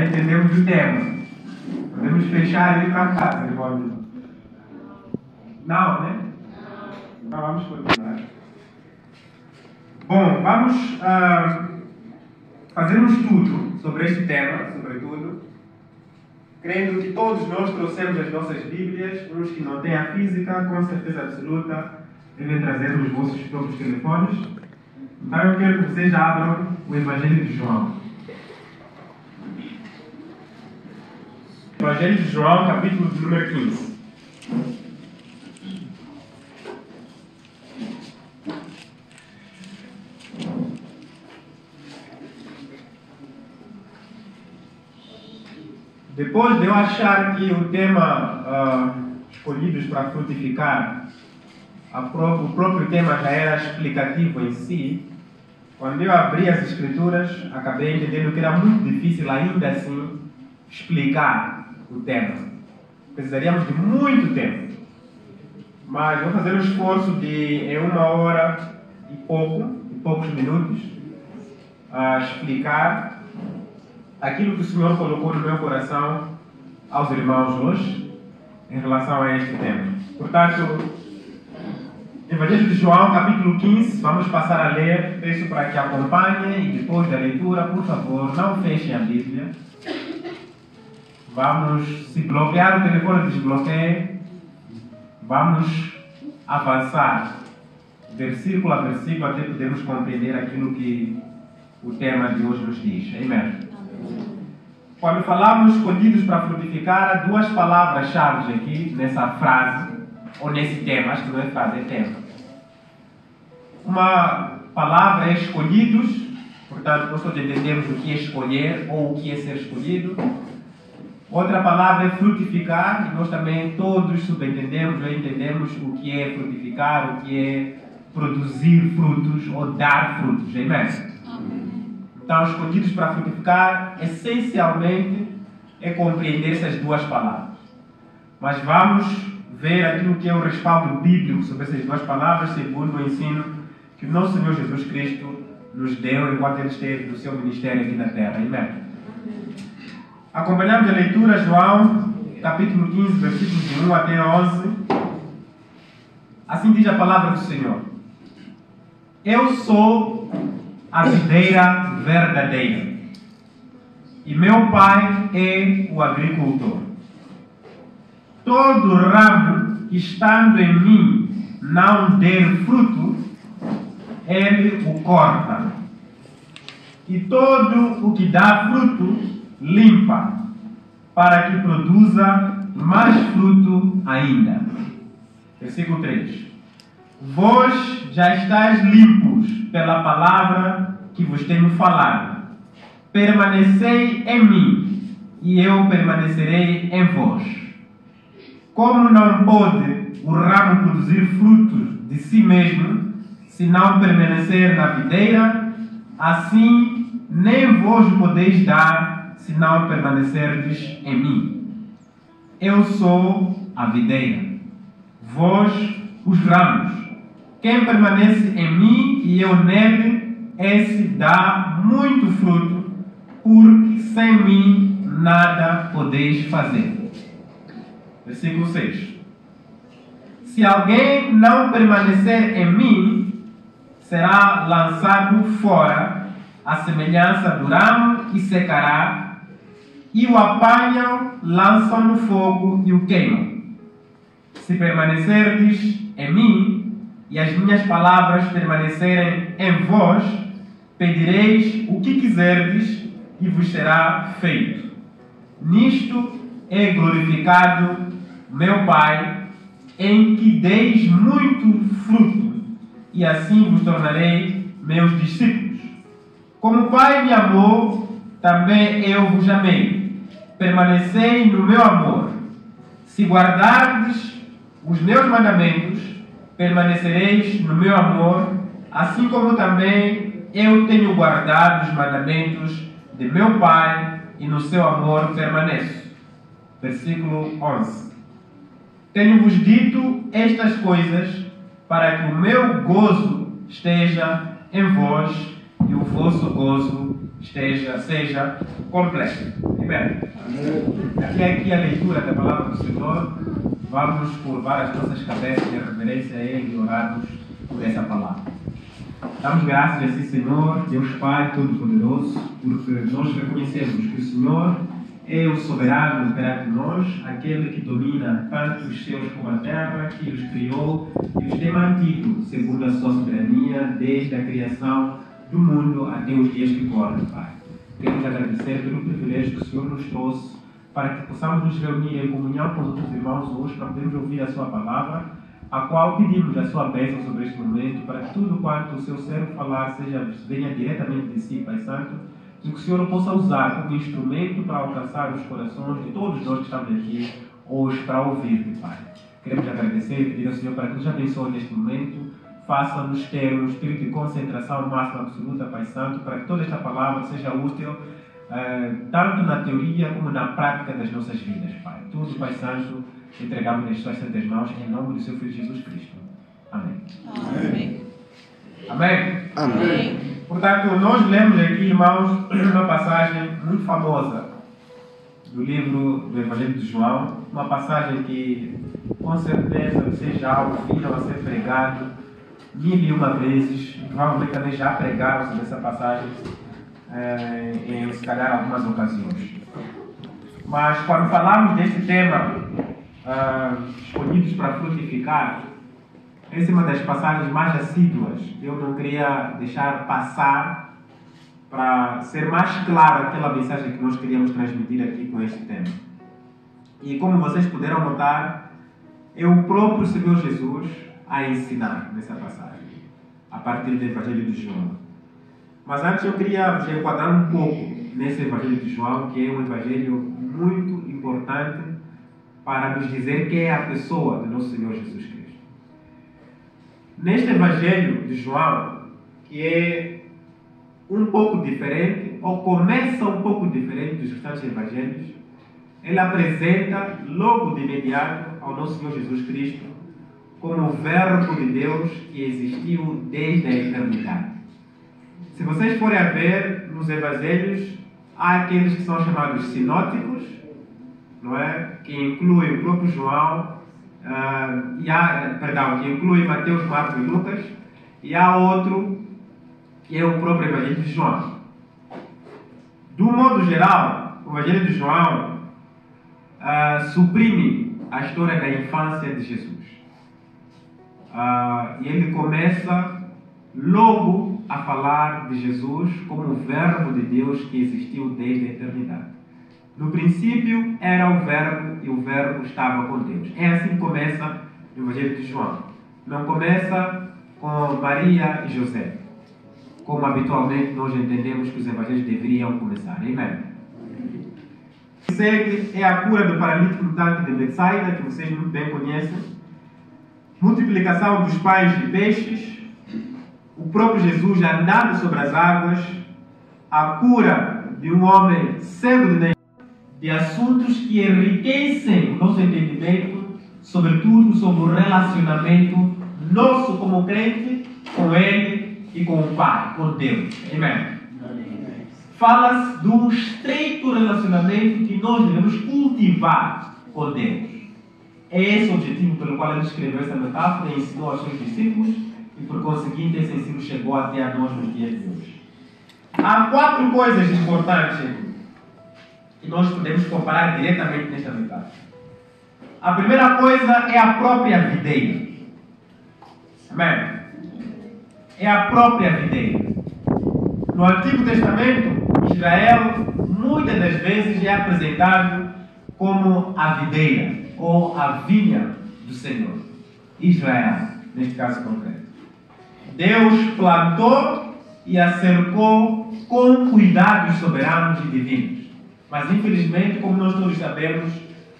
entendemos o tema. Podemos fechar e ir para casa, irmão. Não, né? Então vamos continuar. Bom, vamos fazer um estudo sobre este tema, sobretudo, crendo que todos nós trouxemos as nossas Bíblias, uns que não têm a física, com certeza absoluta, devem trazer os vossos próprios telefones. Então eu quero que vocês abram o Evangelho de João. Evangelho de João, capítulo de número 15. Depois de eu achar que o tema escolhidos para frutificar, o próprio tema já era explicativo em si, quando eu abri as Escrituras, acabei entendendo que era muito difícil ainda assim explicar o tema. Precisaríamos de muito tempo. Mas vou fazer um esforço de, em 1h e poucos minutos, explicar aquilo que o Senhor colocou no meu coração aos irmãos hoje, em relação a este tema. Portanto, Evangelho de João, capítulo 15, vamos passar a ler. Peço para que acompanhem e depois da leitura, por favor, não fechem a Bíblia. Vamos, se bloquear o telefone, desbloqueie. Vamos avançar versículo a versículo até podermos compreender aquilo que o tema de hoje nos diz. Amém? Quando falamos escolhidos para frutificar, há duas palavras-chave aqui nessa frase, ou nesse tema, acho que não é frase, é tema. Uma palavra é escolhidos, portanto, nós todos entendemos o que é escolher ou o que é ser escolhido. Outra palavra é frutificar, e nós também todos subentendemos ou entendemos o que é frutificar, o que é produzir frutos ou dar frutos. Amém? Então, escolhidos para frutificar, essencialmente, é compreender essas duas palavras. Mas vamos ver aquilo que é o respaldo bíblico sobre essas duas palavras, segundo o ensino que o nosso Senhor Jesus Cristo nos deu enquanto Ele esteve no seu ministério aqui na Terra. Amém? Acompanhamos a leitura, João, capítulo 15, versículos de 1 até 11. Assim diz a palavra do Senhor. Eu sou a videira verdadeira, e meu Pai é o agricultor. Todo ramo que estando em mim não der fruto, Ele o corta. E todo o que dá fruto, limpa, para que produza mais fruto ainda. Versículo 3. Vós já estáis limpos pela palavra que vos tenho falado. Permanecei em mim, e eu permanecerei em vós. Como não pode o ramo produzir frutos de si mesmo, se não permanecer na videira, assim nem vós podeis dar, se não permanecerdes em mim. Eu sou a videira, vós os ramos. Quem permanece em mim e eu nele, esse dá muito fruto, porque sem mim nada podeis fazer. Versículo 6. Se alguém não permanecer em mim, será lançado fora, à semelhança do ramo, e secará, e o apanham, lançam no fogo e o queimam. Se permanecerdes em mim, e as minhas palavras permanecerem em vós, pedireis o que quiserdes, e vos será feito. Nisto é glorificado meu Pai, em que deis muito fruto, e assim vos tornarei meus discípulos. Como o Pai me amou, também eu vos amei. Permanecei no meu amor. Se guardardes os meus mandamentos, permanecereis no meu amor, assim como também eu tenho guardado os mandamentos de meu Pai, e no seu amor permaneço. Versículo 11. Tenho-vos dito estas coisas, para que o meu gozo esteja em vós, e o vosso gozo seja completa. Amém? Aqui a leitura da palavra do Senhor, vamos curvar as nossas cabeças em reverência a Ele e orarmos por essa palavra. Damos graças a Ti, Senhor, Deus Pai Todo-Poderoso, porque nós reconhecemos que o Senhor é o soberano perante nós, aquele que domina tanto os céus como a terra, que os criou e os tem mantido segundo a sua soberania desde a criação do mundo até os dias que correm, Pai. Queremos agradecer pelo privilégio que o Senhor nos trouxe para que possamos nos reunir em comunhão com os outros irmãos hoje, para podermos ouvir a Sua palavra, a qual pedimos a Sua bênção sobre este momento, para que tudo quanto o Seu servo falar venha diretamente de Si, Pai Santo, e que o Senhor o possa usar como instrumento para alcançar os corações de todos nós que estamos aqui hoje para ouvir-te, Pai. Queremos agradecer e pedir ao Senhor para que nos abençoe neste momento, faça-nos ter um espírito de concentração máxima absoluta, Pai Santo, para que toda esta palavra seja útil, tanto na teoria como na prática das nossas vidas, Pai. Tudo, Pai Santo, entregamos nas Suas santas mãos, em nome do Seu Filho Jesus Cristo. Amém. Amém. Amém. Amém. Portanto, nós lemos aqui, irmãos, uma passagem muito famosa do livro do Evangelho de João, uma passagem que, com certeza, vocês já ouviram a ser pregado 1001 vezes, provavelmente também já pregaram sobre essa passagem em, se calhar, algumas ocasiões. Mas, quando falamos deste tema, escolhidos para frutificar, essa é uma das passagens mais assíduas. Eu não queria deixar passar para ser mais claro aquela mensagem que nós queríamos transmitir aqui com este tema. E como vocês puderam notar, é o próprio Senhor Jesus a ensinar nessa passagem, a partir do Evangelho de João. Mas antes eu queria vos enquadrar um pouco nesse Evangelho de João, que é um evangelho muito importante para nos dizer quem é a pessoa do nosso Senhor Jesus Cristo. Neste Evangelho de João, que é um pouco diferente, ou começa um pouco diferente dos restantes evangelhos, ele apresenta logo de imediato ao nosso Senhor Jesus Cristo como o Verbo de Deus que existiu desde a eternidade. Se vocês forem a ver nos evangelhos, há aqueles que são chamados sinóticos, não é? Que incluem o próprio João, que inclui Mateus, Marcos e Lucas, e há outro que é o próprio Evangelho de João. Do modo geral, o Evangelho de João suprime a história da infância de Jesus. E ele começa logo a falar de Jesus como o Verbo de Deus que existiu desde a eternidade. No princípio era o Verbo e o Verbo estava com Deus. É assim que começa o Evangelho de João. Não começa com Maria e José, como habitualmente nós entendemos que os evangelhos deveriam começar. Amém? Segue é a cura do paralítico no tanque de Betsaida, que vocês muito bem conhecem. Multiplicação dos pães de peixes. O próprio Jesus andando sobre as águas. A cura de um homem cego de nascença. De assuntos que enriquecem o nosso entendimento, sobretudo sobre o relacionamento nosso como crente com Ele e com o Pai, com Deus. Amém? Fala-se de um estreito relacionamento que nós devemos cultivar com Deus. É esse o objetivo pelo qual ele escreveu essa metáfora e ensinou aos seus discípulos, e por conseguinte esse ensino chegou até a nós nos dias de hoje. Há 4 coisas importantes que nós podemos comparar diretamente nesta metáfora. A primeira coisa é a própria videira. Amém? É a própria videira. No Antigo Testamento, Israel muitas das vezes é apresentado como a videira ou a vinha do Senhor. Israel, neste caso concreto. Deus plantou e a cercou com cuidados soberanos e divinos. Mas, infelizmente, como nós todos sabemos,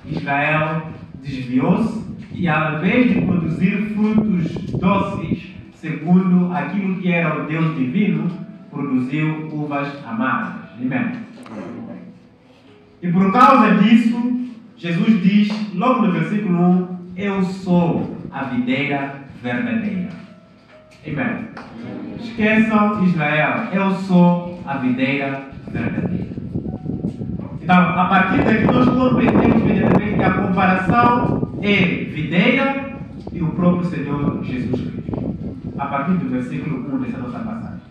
Israel desviou-se e, ao invés de produzir frutos doces, segundo aquilo que era o Deus divino, produziu uvas amargas. Amém? E por causa disso, Jesus diz, logo no versículo 1, eu sou a videira verdadeira. Amém? Esqueçam Israel, eu sou a videira verdadeira. Então, a partir daqui nós compreendemos imediatamente que a comparação é videira e o próprio Senhor Jesus Cristo. A partir do versículo 1 dessa nossa passagem.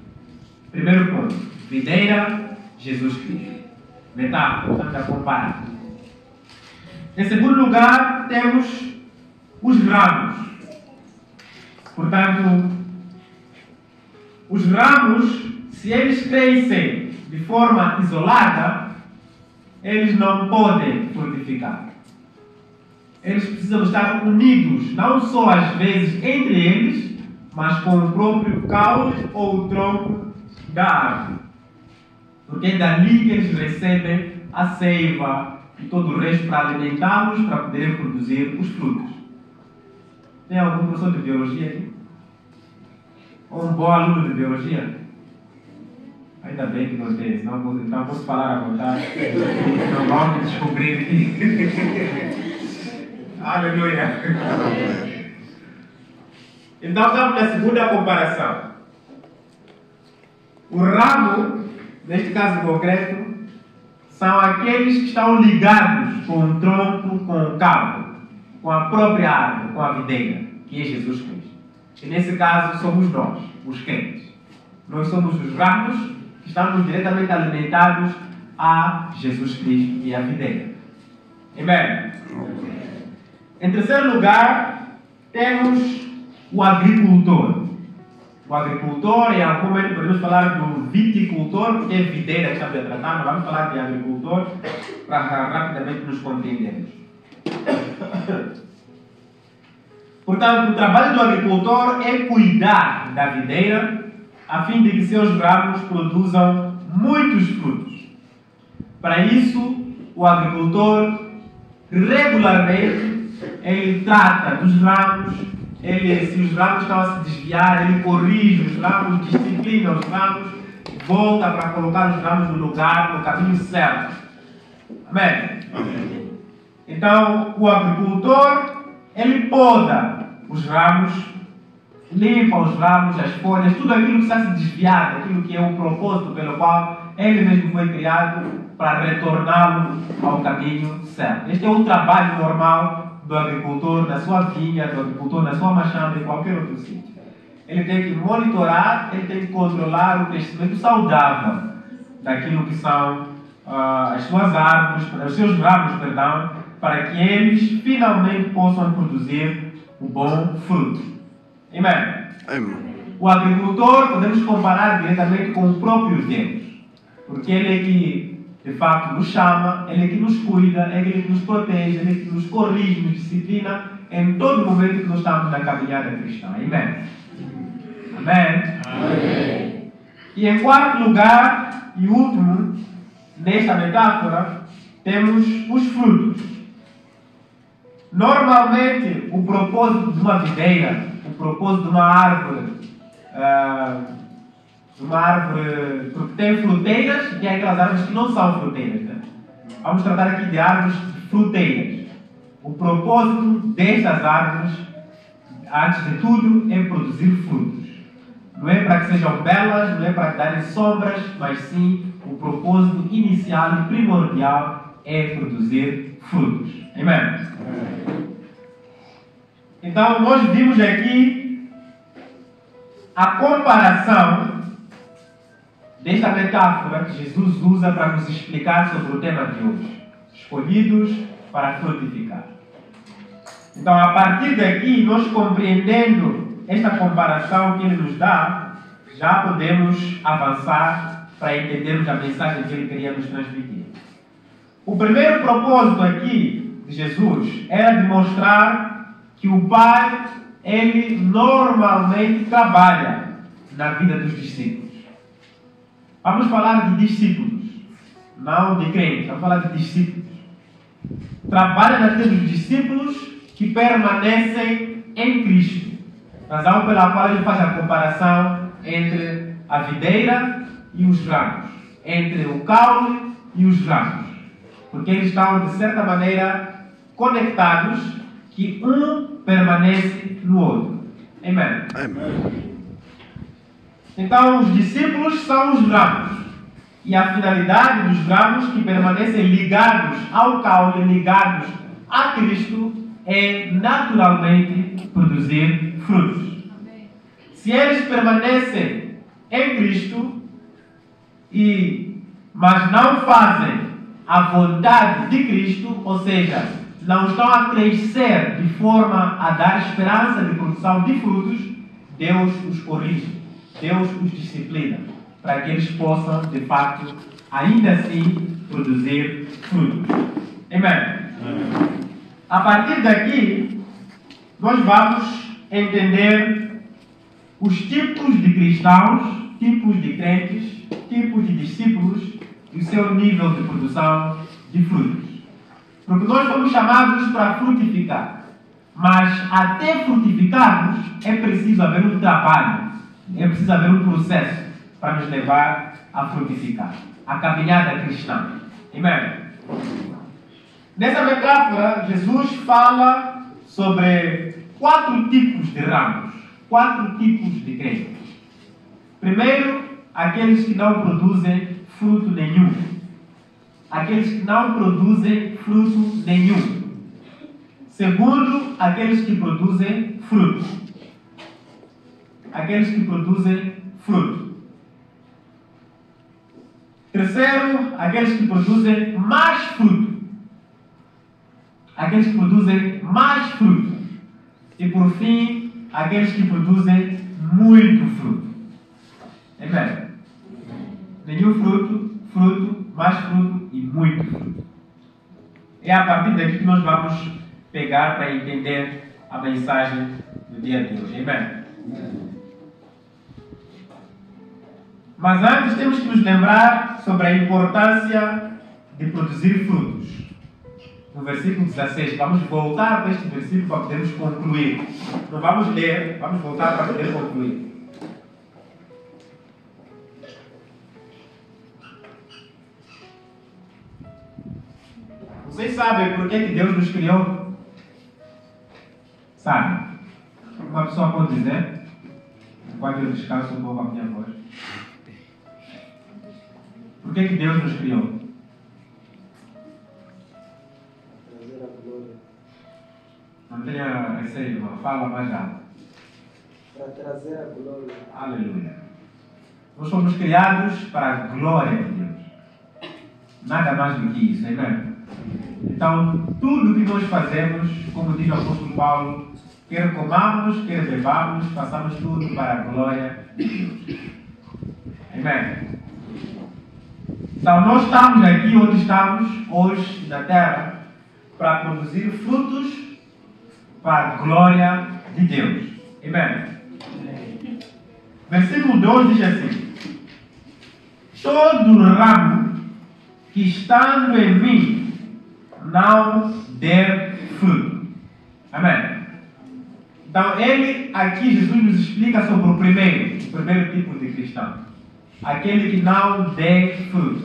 Primeiro ponto, videira, Jesus Cristo. Metáfora, estamos a comparar. Em segundo lugar, temos os ramos. Portanto, os ramos, se eles crescem de forma isolada, eles não podem frutificar. Eles precisam estar unidos, não só às vezes entre eles, mas com o próprio caule ou o tronco da árvore. Porque é dali que eles recebem a seiva e todo o resto para alimentá-los, para poderem produzir os frutos. Tem algum professor de biologia aqui? Ou um bom aluno de biologia? Ainda bem que não tem, senão posso falar à vontade. Não vão me descobrir aqui. Aleluia! Então estamos na segunda comparação. O ramo, neste caso concreto, são aqueles que estão ligados com o tronco, com o cabo, com a própria árvore, com a videira, que é Jesus Cristo. E nesse caso somos nós, os crentes. Nós somos os ramos que estamos diretamente alimentados a Jesus Cristo e a videira. Amém? Em terceiro lugar, temos o agricultor. O agricultor, em algum momento podemos falar do viticultor, porque é videira que estamos a tratar, mas vamos falar de agricultor para rapidamente nos compreendermos. Portanto, o trabalho do agricultor é cuidar da videira a fim de que seus ramos produzam muitos frutos. Para isso, o agricultor regularmente ele trata dos ramos, se os ramos estão a se desviar, ele corrige os ramos, disciplina os ramos, volta para colocar os ramos no lugar, no caminho certo. Amém? Amém. Então, o agricultor, ele poda os ramos, limpa os ramos, as folhas, tudo aquilo que está a se desviar, aquilo que é o propósito pelo qual ele mesmo foi criado para retorná-lo ao caminho certo. Este é o trabalho normal do agricultor na sua vinha, do agricultor na sua machamba, em qualquer outro sítio. Ele tem que monitorar, ele tem que controlar o crescimento saudável daquilo que são as suas árvores, os seus ramos, perdão, para que eles finalmente possam produzir o bom fruto. Amém? Amém. O agricultor podemos comparar diretamente com o próprio Deus, porque ele é que de facto nos chama, ele é que nos cuida, ele é que nos protege, ele é que nos corrige, nos disciplina em todo momento que nós estamos na caminhada cristã. Amém? Amém? Amém. E em quarto lugar e último, nesta metáfora, temos os frutos. Normalmente, o propósito de uma videira, o propósito de uma árvore, porque tem fruteiras e tem aquelas árvores que não são fruteiras. Né? Vamos tratar aqui de árvores fruteiras. O propósito destas árvores, antes de tudo, é produzir frutos. Não é para que sejam belas, não é para que darem sombras, mas sim o propósito inicial e primordial é produzir frutos. Amém? Então, nós vimos aqui a comparação desta metáfora que Jesus usa para nos explicar sobre o tema de hoje. Escolhidos para frutificar. Então, a partir daqui, nós compreendendo esta comparação que ele nos dá, já podemos avançar para entendermos a mensagem que ele queria nos transmitir. O primeiro propósito aqui de Jesus era de mostrar que o Pai, ele normalmente trabalha na vida dos discípulos. Vamos falar de discípulos, não de crentes, vamos falar de discípulos. Trabalha na vida dos discípulos que permanecem em Cristo. Razão pela qual ele faz a comparação entre a videira e os ramos, entre o caule e os ramos, porque eles estão de certa maneira conectados, que um permanece no outro. Amém? Amém. Então os discípulos são os ramos E a finalidade dos ramos que permanecem ligados ao caule, ligados a Cristo, é naturalmente produzir frutos. Se eles permanecem em Cristo, mas não fazem a vontade de Cristo, ou seja, não estão a crescer de forma a dar esperança de produção de frutos, Deus os corrige, Deus os disciplina, para que eles possam, de facto, ainda assim, produzir frutos. Amém? A partir daqui, nós vamos entender os tipos de cristãos, tipos de crentes, tipos de discípulos e o seu nível de produção de frutos. Porque nós fomos chamados para frutificar. Mas até frutificarmos é preciso haver um trabalho, é preciso haver um processo para nos levar a frutificar. A caminhada cristã. Amém? Nessa metáfora, Jesus fala sobre 4 tipos de ramos, 4 tipos de crentes. Primeiro, aqueles que não produzem fruto nenhum. Aqueles que não produzem fruto nenhum. Segundo, aqueles que produzem fruto. Aqueles que produzem fruto. Terceiro, aqueles que produzem mais fruto. Aqueles que produzem mais fruto. E por fim, aqueles que produzem muito fruto. Amém? Nenhum fruto, fruto, mais fruto e muito fruto. É a partir daqui que nós vamos pegar para entender a mensagem do dia de hoje. Amém? Mas antes temos que nos lembrar sobre a importância de produzir frutos. No versículo 16, vamos voltar para este versículo para podermos concluir. Não vamos ler, vamos voltar para poder concluir. Vocês sabem por que Deus nos criou? Sabe? Uma pessoa pode dizer, enquanto eu descanso um pouco a minha voz. Por que Deus nos criou? Trazer a glória. Não tenha receio, irmão. Fala mais alto. Para trazer a glória. Aleluia. Nós fomos criados para a glória de Deus. Nada mais do que isso, amém? Então, tudo que nós fazemos, como diz o apóstolo Paulo, quer comamos, quer bebamos, façamos tudo para a glória de Deus. Amém? Então, nós estamos aqui onde estamos hoje na terra para produzir frutos para a glória de Deus. Amém? Versículo 2 diz assim: todo ramo que estando em mim não der fruto. Amém? Então, aqui Jesus nos explica sobre o primeiro tipo de cristão. Aquele que não der fruto.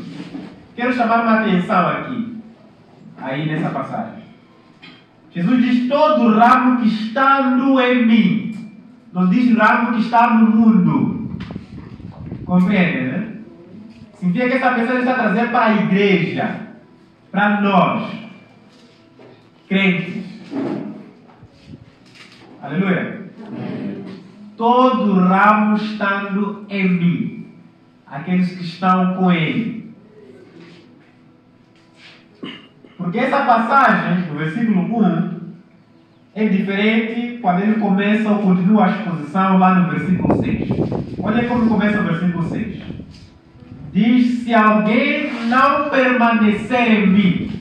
Quero chamar uma atenção aqui, aí nessa passagem. Jesus diz: todo ramo que estando em mim. Não diz ramo que está no mundo. Compreende, né? Significa que essa pessoa está trazendo para a igreja, para nós, crentes. Aleluia. Todo ramo estando em mim. Aqueles que estão com Ele. Porque essa passagem, no versículo 1, é diferente quando ele começa ou continua a exposição lá no versículo 6. Olha como começa o versículo 6. Diz: se alguém não permanecer em mim.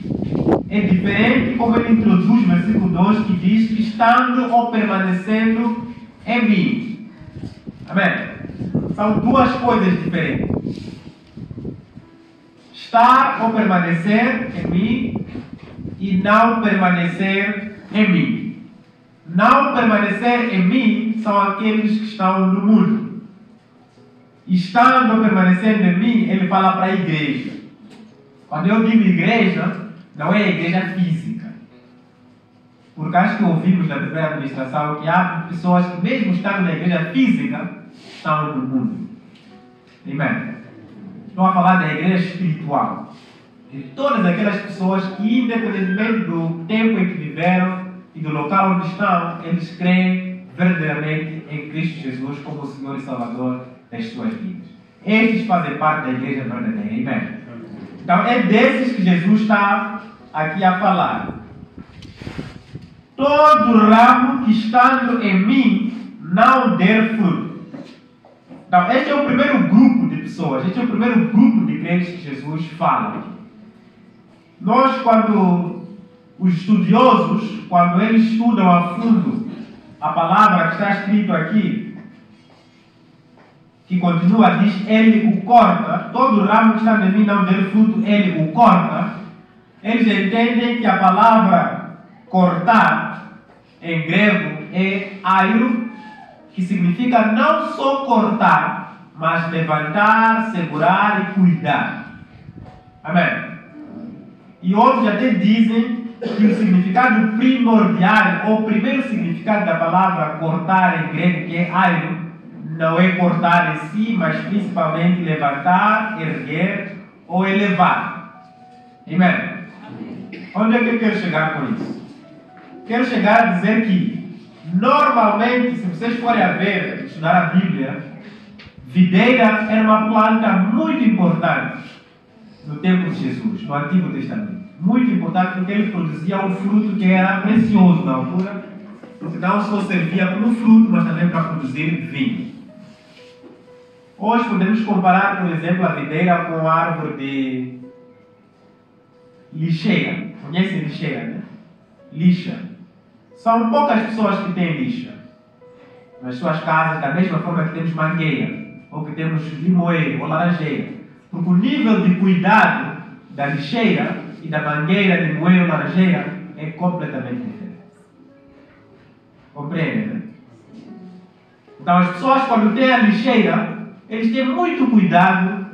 É diferente como ele introduz o versículo 2, que diz: que estando ou permanecendo em mim. Amém? São duas coisas diferentes. Estar ou permanecer em mim e não permanecer em mim. Não permanecer em mim são aqueles que estão no mundo. Estando ou permanecendo em mim, ele fala para a igreja. Quando eu digo igreja, não é a igreja física. Porque acho que ouvimos na primeira administração que há pessoas que, mesmo estando na igreja física, estão no mundo. Amém? Estou a falar da igreja espiritual. De todas aquelas pessoas que, independentemente do tempo em que viveram e do local onde estão, eles creem verdadeiramente em Cristo Jesus como o Senhor e Salvador das suas vidas. Estes fazem parte da igreja verdadeira. Amém? Então é desses que Jesus está aqui a falar. Todo ramo que estando em mim não der fruto. Então, este é o primeiro grupo de pessoas, este é o primeiro grupo de crentes que Jesus fala. Nós, quando os estudiosos, quando eles estudam a fundo a palavra que está escrito aqui, que continua, diz, ele o corta, todo ramo que está em mim não der fruto, ele o corta, eles entendem que a palavra cortar, em grego, é airo, que significa não só cortar, mas levantar, segurar e cuidar. Amém? E outros até dizem que o significado primordial, ou o primeiro significado da palavra cortar em grego, que é airo, não é cortar em si, mas principalmente levantar, erguer ou elevar. Amém? Onde é que eu quero chegar com isso? Quero chegar a dizer que, normalmente, se vocês forem a ver, estudar a Bíblia, videira era uma planta muito importante no tempo de Jesus, no Antigo Testamento. Muito importante porque ele produzia um fruto que era precioso na altura, porque não só servia como fruto, mas também para produzir vinho. Hoje podemos comparar, por exemplo, a videira com a árvore de lixeira. Conhecem lixeira, né? Lixa. São poucas pessoas que têm lixa nas suas casas, da mesma forma que temos mangueira, ou que temos limoeiro ou laranjeira. Porque o nível de cuidado da lixeira e da mangueira, limoeiro ou laranjeira é completamente diferente. Compreendem, né? Então as pessoas, quando têm a lixeira, eles têm muito cuidado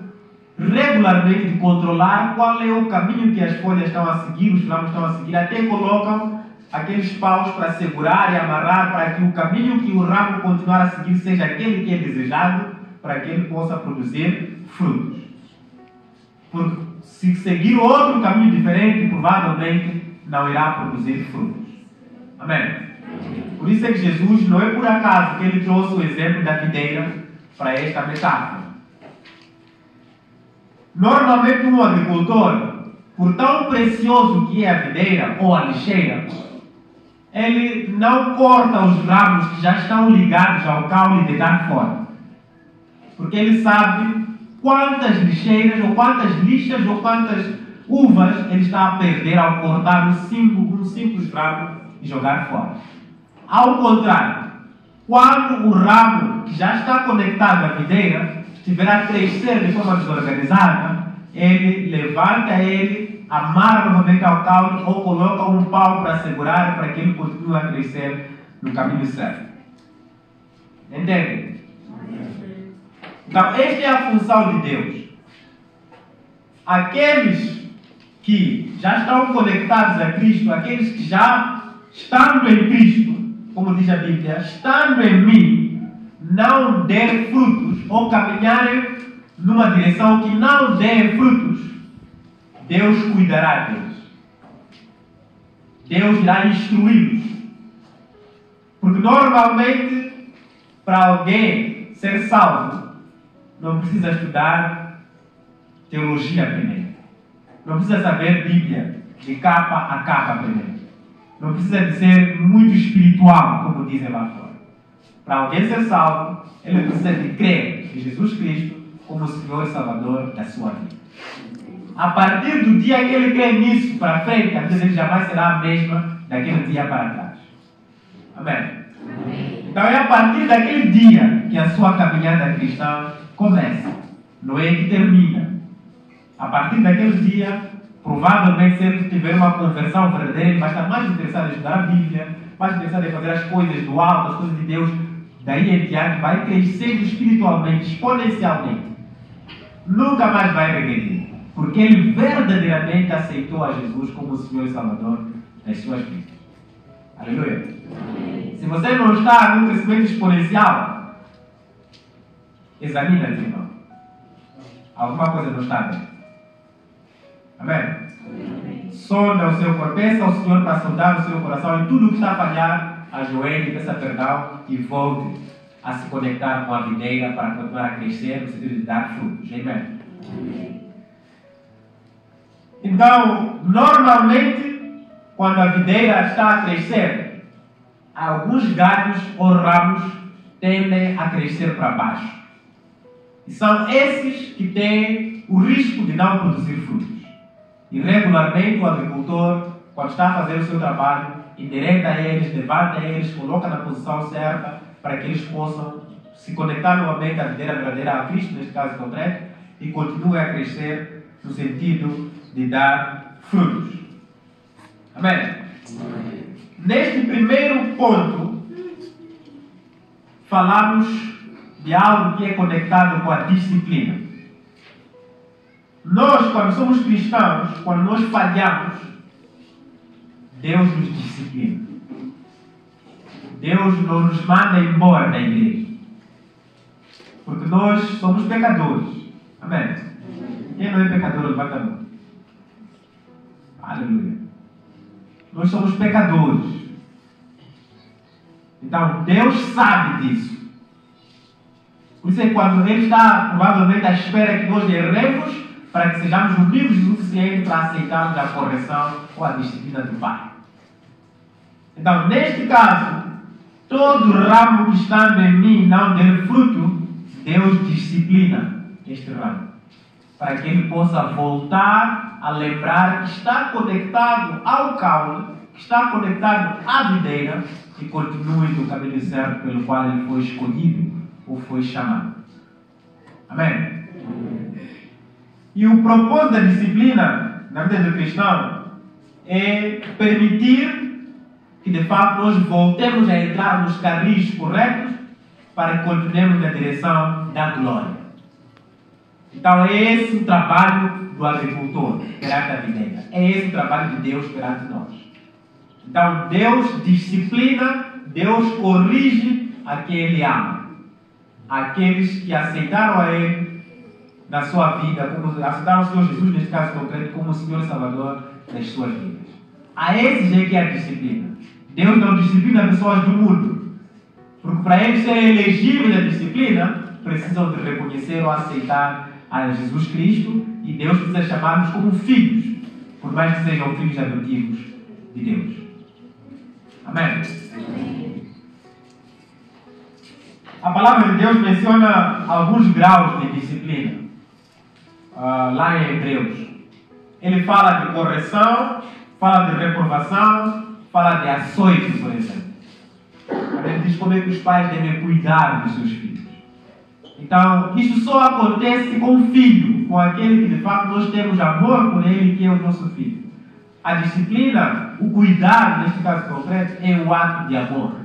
regularmente de controlar qual é o caminho que as folhas estão a seguir, os ramos estão a seguir, até colocam aqueles paus para segurar e amarrar para que o caminho que o ramo continuar a seguir seja aquele que é desejado, para que ele possa produzir frutos. Porque se seguir outro caminho diferente, provavelmente não irá produzir frutos. Amém? Por isso é que Jesus, não é por acaso que ele trouxe o exemplo da videira para esta metáfora. Normalmente um agricultor, por tão precioso que é a videira ou a lixeira, ele não corta os ramos que já estão ligados ao caule e deitar fora. Porque ele sabe quantas lixeiras, ou quantas lixas, ou quantas uvas ele está a perder ao cortar um simples ramo e jogar fora. Ao contrário, quando o ramo que já está conectado à videira estiver a crescer de forma desorganizada, ele levanta ele, amarra novamente ao caule ou coloca um pau para segurar para que ele continue a crescer no caminho certo. Entende? Então, esta é a função de Deus. Aqueles que já estão conectados a Cristo, aqueles que já estando em Cristo, como diz a Bíblia, estando em mim, não der frutos, ou caminharem numa direção que não der frutos, Deus cuidará deles. Deus irá instruí-los. Porque normalmente, para alguém ser salvo, não precisa estudar teologia primeiro. Não precisa saber Bíblia de capa a capa primeiro. Não precisa de ser muito espiritual, como dizem lá fora. Para alguém ser salvo, ele precisa de crer em Jesus Cristo como o Senhor e Salvador da sua vida. A partir do dia que ele crê nisso para frente, a vida dele jamais será a mesma daquele dia para trás. Amém? Então é a partir daquele dia que a sua caminhada cristã começa. Não é que termina. A partir daquele dia, provavelmente, se ele tiver uma conversão verdadeira, ele vai estar mais interessado em estudar a Bíblia, mais interessado em fazer as coisas do alto, as coisas de Deus. Daí em diante, vai crescendo espiritualmente, exponencialmente. Nunca mais vai regredir. Porque ele verdadeiramente aceitou a Jesus como o Senhor e Salvador das suas vidas. Aleluia. Se você não está num crescimento exponencial, examina-te, irmão. alguma coisa não está bem. Amém? Sonda o seu coração, peça ao Senhor para sondar o seu coração e tudo o que está a falhar, ajoelhe, peça perdão e volte a se conectar com a videira para continuar a crescer no sentido de dar frutos. Amém? Então, normalmente, quando a videira está a crescer, alguns galhos ou ramos tendem a crescer para baixo. E são esses que têm o risco de não produzir frutos. E regularmente o agricultor, quando está a fazer o seu trabalho, endireita eles, levanta eles, coloca na posição certa para que eles possam se conectar novamente à videira verdadeira, a Cristo, neste caso concreto, e continue a crescer no sentido de dar frutos. Amém? Neste primeiro ponto, falamos de algo que é conectado com a disciplina. Nós, quando somos cristãos, quando nós falhamos, Deus nos disciplina. Deus não nos manda embora da igreja. Porque nós somos pecadores. Amém? Quem não é pecador, levanta a mão. Aleluia. Nós somos pecadores. Então, Deus sabe disso. Por isso é que quando Ele está provavelmente à espera que nós erremos, para que sejamos humildes o suficiente para aceitarmos a correção ou a disciplina do Pai. Então, neste caso, todo ramo que estando em mim não der fruto, Deus disciplina este ramo. Para que ele possa voltar a lembrar que está conectado ao caule, que está conectado à videira e continue no caminho certo pelo qual ele foi escolhido ou foi chamado. Amém? E o propósito da disciplina na vida do cristão é permitir que de fato nós voltemos a entrar nos carris corretos para que continuemos na direção da glória. Então é esse o trabalho do agricultor perante a videira. É esse o trabalho de Deus perante nós. Então Deus disciplina, Deus corrige a quem Ele ama. Aqueles que aceitaram a Ele na sua vida, como aceitaram o Senhor Jesus, neste caso concreto, como o Senhor e Salvador das suas vidas. A esses é que é a disciplina. Deus não disciplina pessoas do mundo. Porque para eles serem elegíveis à disciplina, precisam de reconhecer ou aceitar a Jesus Cristo, e Deus precisa chamar-nos como filhos, por mais que sejam filhos adotivos de Deus. Amém? A palavra de Deus menciona alguns graus de disciplina. Lá em Hebreus. Ele fala de correção, fala de reprovação, fala de açoite, por exemplo. Ele diz como é que os pais devem cuidar dos seus filhos. Então, isto só acontece com o filho, com aquele que de fato nós temos amor por ele, que é o nosso filho. A disciplina, o cuidado, neste caso concreto, é o ato de amor.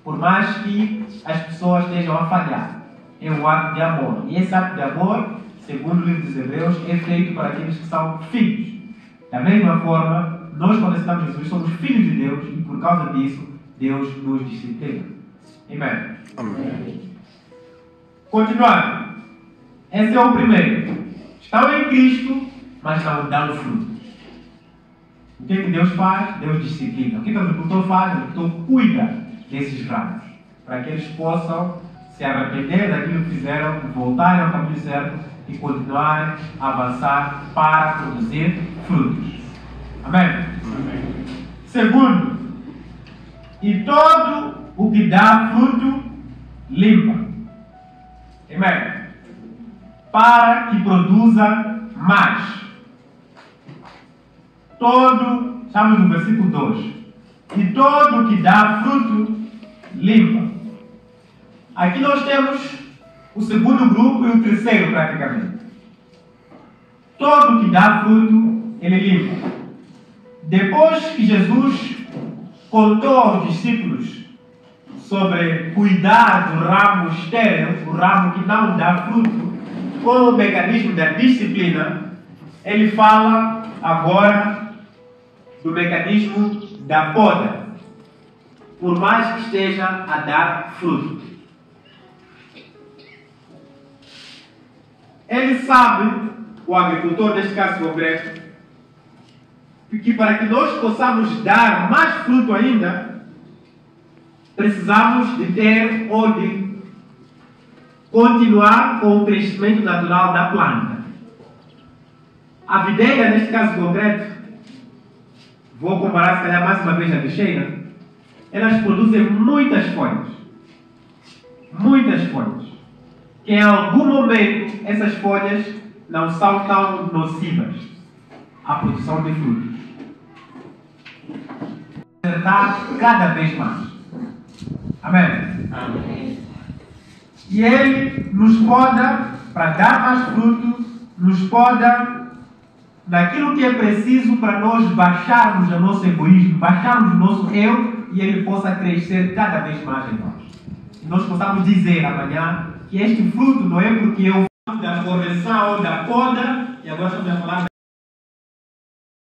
Por mais que as pessoas estejam a falhar, é um ato de amor. E esse ato de amor, segundo o livro dos Hebreus, é feito para aqueles que são filhos. Da mesma forma, nós, quando aceitamos Jesus, somos filhos de Deus e, por causa disso, Deus nos disciplina. Amém? Amém. Continuando. Esse é o primeiro. Estão em Cristo, mas não dão fruto. O que é que Deus faz? Deus disciplina. O que é que o agricultor faz? O agricultor cuida desses ramos, para que eles possam se arrepender daquilo que fizeram, voltarem ao caminho certo e continuarem a avançar para produzir frutos. Amém? Amém. Segundo, e todo o que dá fruto, limpa. Amém? Para que produza mais. Todo, estamos no versículo 2. E todo o que dá fruto, limpa. Aqui nós temos o segundo grupo e o terceiro, praticamente. Todo o que dá fruto, ele limpa. Depois que Jesus contou aos discípulos sobre cuidar do ramo estéril, o ramo que não dá fruto, com o mecanismo da disciplina, ele fala agora do mecanismo da poda, por mais que esteja a dar fruto. Ele sabe, o agricultor, neste caso concreto, que para que nós possamos dar mais fruto ainda, precisamos de ter ou de continuar com o crescimento natural da planta. A videira, neste caso concreto, vou comparar se calhar mais uma vez a bicheira, elas produzem muitas folhas. Muitas folhas. Que em algum momento essas folhas não são tão nocivas à produção de frutos. Acertar cada vez mais. Amém? Amém. E Ele nos poda para dar mais fruto, nos poda naquilo que é preciso para nós baixarmos o nosso egoísmo, baixarmos o nosso eu e Ele possa crescer cada vez mais em nós. E nós possamos dizer amanhã que este fruto não é porque eu falo da correção ou da poda, e agora estamos a falar